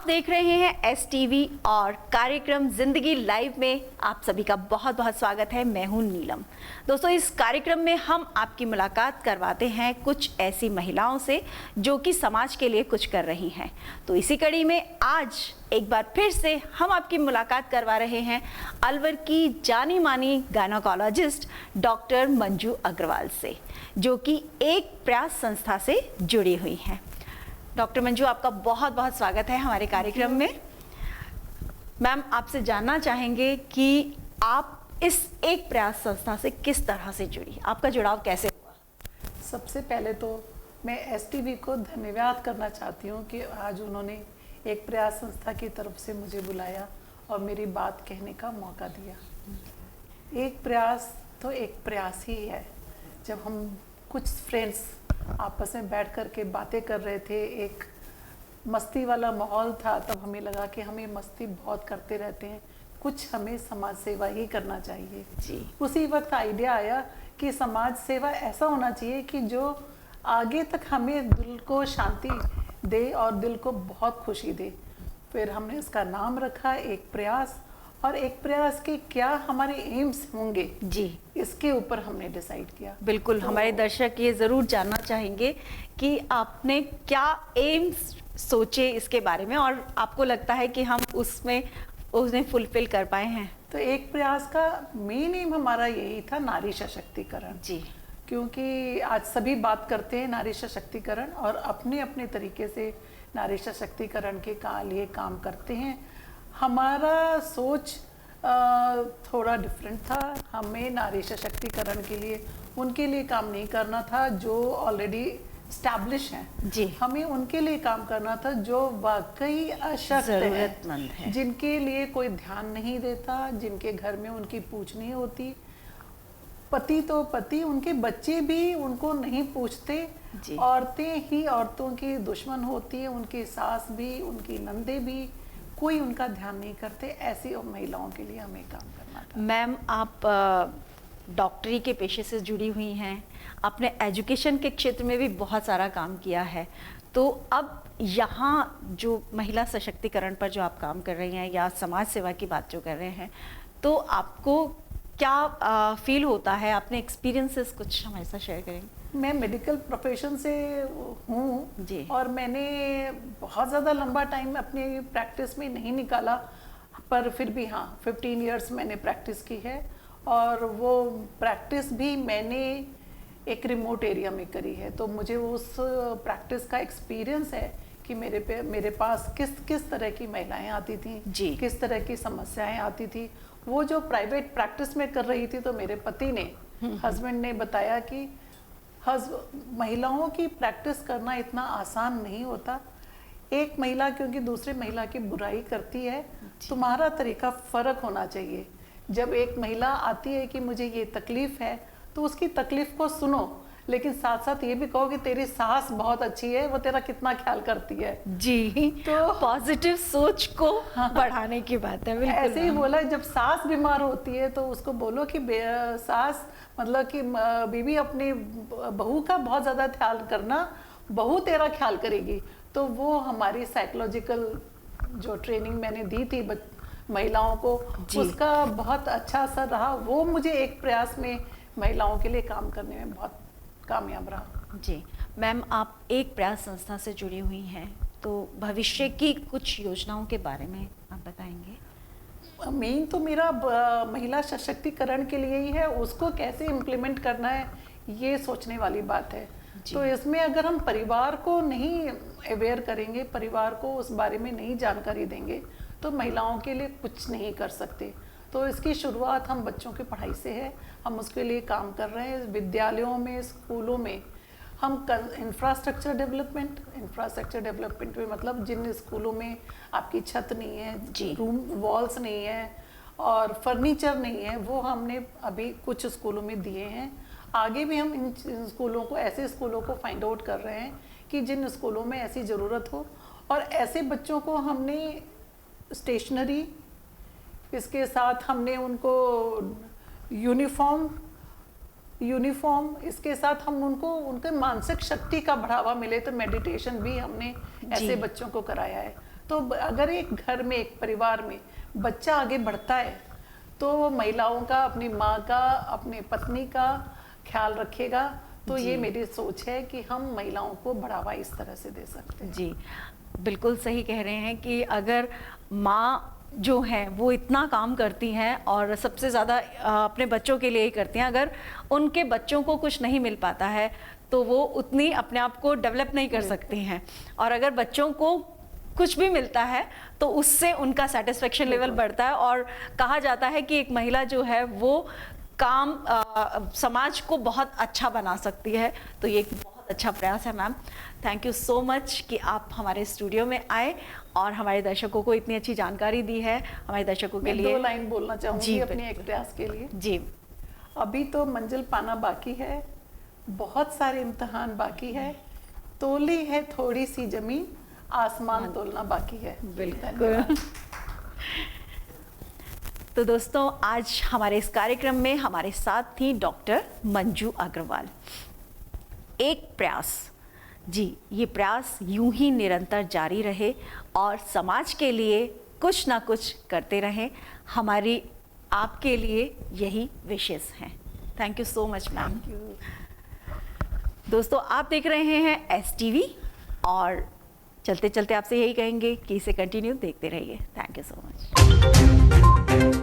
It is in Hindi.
देख रहे हैं STV और कार्यक्रम जिंदगी लाइव में आप सभी का बहुत बहुत स्वागत है। मैं हूं नीलम। दोस्तों, इस कार्यक्रम में हम आपकी मुलाकात करवाते हैं कुछ ऐसी महिलाओं से जो कि समाज के लिए कुछ कर रही हैं। तो इसी कड़ी में आज एक बार फिर से हम आपकी मुलाकात करवा रहे हैं अलवर की जानी मानी गायनोकोलॉजिस्ट डॉक्टर मंजू अग्रवाल से, जो कि एक प्रयास संस्था से जुड़ी हुई हैं। डॉक्टर मंजू, आपका बहुत बहुत स्वागत है हमारे कार्यक्रम में। मैम, आपसे जानना चाहेंगे कि आप इस एक प्रयास संस्था से किस तरह से जुड़ी, आपका जुड़ाव कैसे हुआ? सबसे पहले तो मैं STV को धन्यवाद करना चाहती हूँ कि आज उन्होंने एक प्रयास संस्था की तरफ से मुझे बुलाया और मेरी बात कहने का मौका दिया। एक प्रयास तो एक प्रयास ही है। जब हम कुछ फ्रेंड्स आपस में बैठ कर के बातें कर रहे थे, एक मस्ती वाला माहौल था, तब हमें लगा कि हम ये मस्ती बहुत करते रहते हैं, कुछ हमें समाज सेवा ही करना चाहिए जी। उसी वक्त आइडिया आया कि समाज सेवा ऐसा होना चाहिए कि जो आगे तक हमें दिल को शांति दे और दिल को बहुत खुशी दे। फिर हमने इसका नाम रखा एक प्रयास, और एक प्रयास के क्या हमारे एम्स होंगे जी, इसके ऊपर हमने डिसाइड किया। बिल्कुल। तो हमारे दर्शक ये ज़रूर जानना चाहेंगे कि आपने क्या एम्स सोचे इसके बारे में और आपको लगता है कि हम उन्हें फुलफिल कर पाए हैं। तो एक प्रयास का मेन एम हमारा यही था, नारी सशक्तिकरण। जी, क्योंकि आज सभी बात करते हैं नारी सशक्तिकरण और अपने अपने तरीके से नारी सशक्तिकरण के लिए काम करते हैं। हमारा सोच थोड़ा डिफरेंट था। हमें नारी सशक्तिकरण के लिए उनके लिए काम नहीं करना था जो ऑलरेडी स्टैब्लिश हैं जी। हमें उनके लिए काम करना था जो वाकई अशक्त जरूरतमंद है, जिनके लिए कोई ध्यान नहीं देता, जिनके घर में उनकी पूछ नहीं होती। पति तो पति, उनके बच्चे भी उनको नहीं पूछते। औरतें ही औरतों की दुश्मन होती है, उनकी सास भी, उनकी नंदे भी, कोई उनका ध्यान नहीं करते। ऐसी महिलाओं के लिए हमें काम करना था। मैम, आप डॉक्टरी के पेशे से जुड़ी हुई हैं, आपने एजुकेशन के क्षेत्र में भी बहुत सारा काम किया है। तो अब यहाँ जो महिला सशक्तिकरण पर जो आप काम कर रही हैं या समाज सेवा की बात जो कर रहे हैं, तो आपको क्या फील होता है? अपने एक्सपीरियंसेस कुछ हमारे साथ शेयर करेंगे? मैं मेडिकल प्रोफेशन से हूँ जी, और मैंने बहुत ज़्यादा लंबा टाइम अपनी प्रैक्टिस में नहीं निकाला, पर फिर भी हाँ 15 इयर्स मैंने प्रैक्टिस की है। और वो प्रैक्टिस भी मैंने एक रिमोट एरिया में करी है, तो मुझे उस प्रैक्टिस का एक्सपीरियंस है कि मेरे पास किस किस तरह की महिलाएं आती थी जी, किस तरह की समस्याएं आती थी। वो जो प्राइवेट प्रैक्टिस में कर रही थी, तो मेरे पति ने, हस्बैंड ने बताया कि महिलाओं की प्रैक्टिस करना इतना आसान नहीं होता। एक महिला क्योंकि दूसरे महिला की बुराई करती है, तुम्हारा तरीका फर्क होना चाहिए। जब एक महिला आती है कि मुझे ये तकलीफ है, तो उसकी तकलीफ को सुनो, लेकिन साथ साथ ये भी कहो कि तेरी सास बहुत अच्छी है, वो तेरा कितना ख्याल करती है। जी, तो पॉजिटिव सोच को बढ़ाने की बात है। बिल्कुल ऐसे ही बोला, जब सास बीमार होती है तो उसको बोलो कि सास मतलब कि बीवी अपनी बहू का बहुत ज़्यादा ख्याल करना, बहू तेरा ख्याल करेगी। तो वो हमारी साइकोलॉजिकल जो ट्रेनिंग मैंने दी थी महिलाओं को, उसका बहुत अच्छा असर रहा। वो मुझे एक प्रयास में महिलाओं के लिए काम करने में बहुत कामयाब रहा। जी मैम, आप एक प्रयास संस्था से जुड़ी हुई हैं, तो भविष्य की कुछ योजनाओं के बारे में आप बताएंगे? मेन तो मेरा महिला सशक्तिकरण के लिए ही है, उसको कैसे इम्प्लीमेंट करना है ये सोचने वाली बात है। तो इसमें अगर हम परिवार को नहीं अवेयर करेंगे, परिवार को उस बारे में नहीं जानकारी देंगे, तो महिलाओं के लिए कुछ नहीं कर सकते। तो इसकी शुरुआत हम बच्चों की पढ़ाई से है, हम उसके लिए काम कर रहे हैं। विद्यालयों में, स्कूलों में हम इंफ्रास्ट्रक्चर डेवलपमेंट में, मतलब जिन स्कूलों में आपकी छत नहीं है, रूम वॉल्स नहीं है और फर्नीचर नहीं है, वो हमने अभी कुछ स्कूलों में दिए हैं। आगे भी हम इन स्कूलों को, ऐसे स्कूलों को फाइंड आउट कर रहे हैं कि जिन स्कूलों में ऐसी ज़रूरत हो, और ऐसे बच्चों को हमने स्टेशनरी, इसके साथ हमने उनको यूनिफॉर्म, इसके साथ हम उनको उनके मानसिक शक्ति का बढ़ावा मिले, तो मेडिटेशन भी हमने ऐसे बच्चों को कराया है। तो अगर एक घर में, एक परिवार में बच्चा आगे बढ़ता है तो महिलाओं का, अपनी माँ का, अपनी पत्नी का ख्याल रखेगा। तो ये मेरी सोच है कि हम महिलाओं को बढ़ावा इस तरह से दे सकते हैं। जी, बिल्कुल सही कह रहे हैं कि अगर माँ जो है वो इतना काम करती हैं और सबसे ज़्यादा अपने बच्चों के लिए ही करती हैं, अगर उनके बच्चों को कुछ नहीं मिल पाता है तो वो उतनी अपने आप को डेवलप नहीं कर सकती हैं, और अगर बच्चों को कुछ भी मिलता है तो उससे उनका सेटिस्फेक्शन लेवल बढ़ता है। और कहा जाता है कि एक महिला जो है वो काम समाज को बहुत अच्छा बना सकती है। तो ये एक बहुत अच्छा प्रयास है ma'am. Thank you so much कि आप हमारे स्टूडियो में आए और हमारे दर्शकों को इतनी अच्छी जानकारी दी है। हमारे दर्शकों के लिए 2 लाइन बोलना चाहूँगी अपने एक प्रयास के लिए। जी, अभी तो मंजिल पाना बाकी है, बहुत सारे इम्तिहान बाकी है, तोली है थोड़ी सी जमीन, आसमान तोलना बाकी है। बिल्कुल। तो दोस्तों, आज हमारे इस कार्यक्रम में हमारे साथ थी डॉक्टर मंजू अग्रवाल। एक प्रयास, जी, ये प्रयास यूं ही निरंतर जारी रहे और समाज के लिए कुछ ना कुछ करते रहें, हमारी आपके लिए यही विशेष हैं। Thank you so much ma'am. दोस्तों, आप देख रहे हैं STV और चलते चलते आपसे यही कहेंगे कि इसे कंटिन्यू देखते रहिए। Thank you so much.